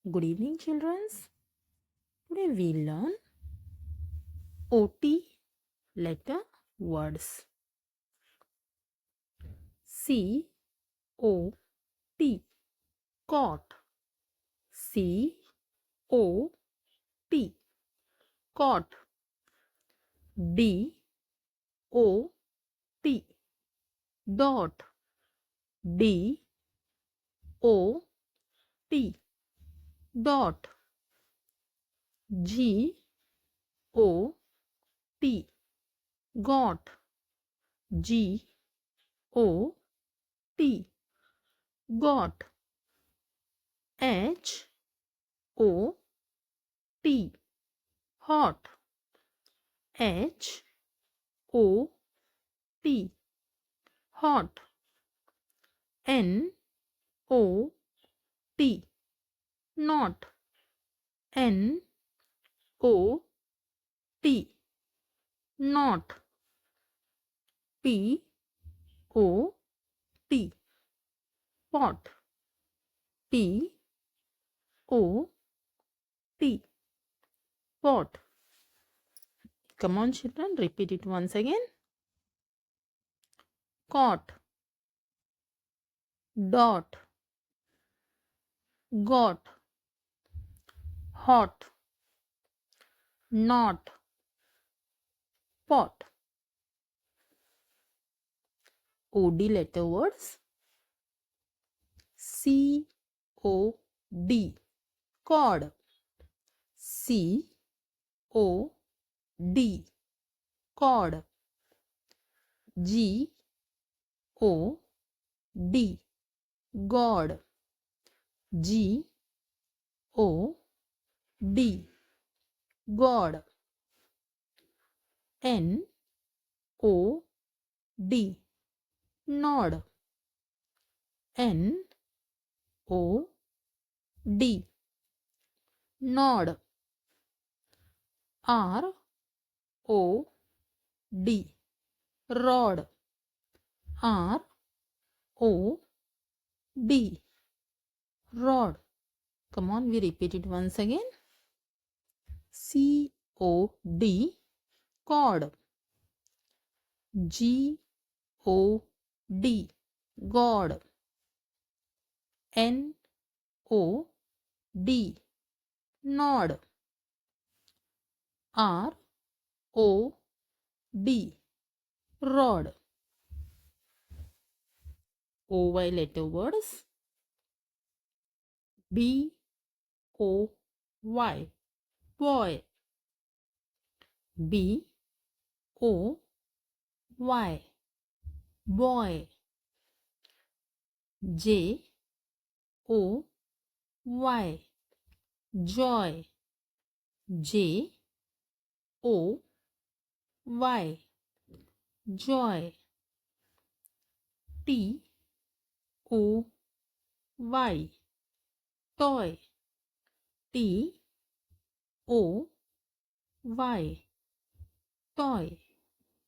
Good evening, children. Today we learn OT letter words. C O T, cot. C O T, cot. D O T, dot. D O T, dot. G O T, got. G O T, got. H O T, hot. H O T, hot. N O T, not. N O T, not. P O T, pot. P O T, pot. Come on, children, repeat it once again. Cot, dot, got, hot, not, pot. OD letter words. C O D, cod. C O D, cod. G O D, God. G O D, God. N O D, nod. N O D, nod. R O D, rod. R O D, rod. Come on, we repeat it once again. C O D, cod. G O D, God. N O D, nod. R O D, rod. OY letter words. B O Y, boy. B O Y, boy. J O Y, joy. J O Y, joy. T O Y, toy. T O Y, toy.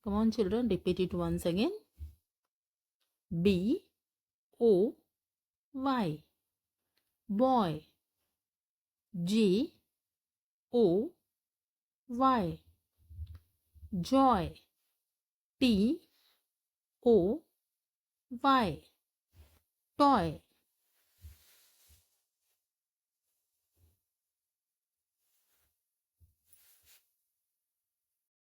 Come on, children, repeat it once again. B O Y, boy. J O Y, joy. T O Y, toy.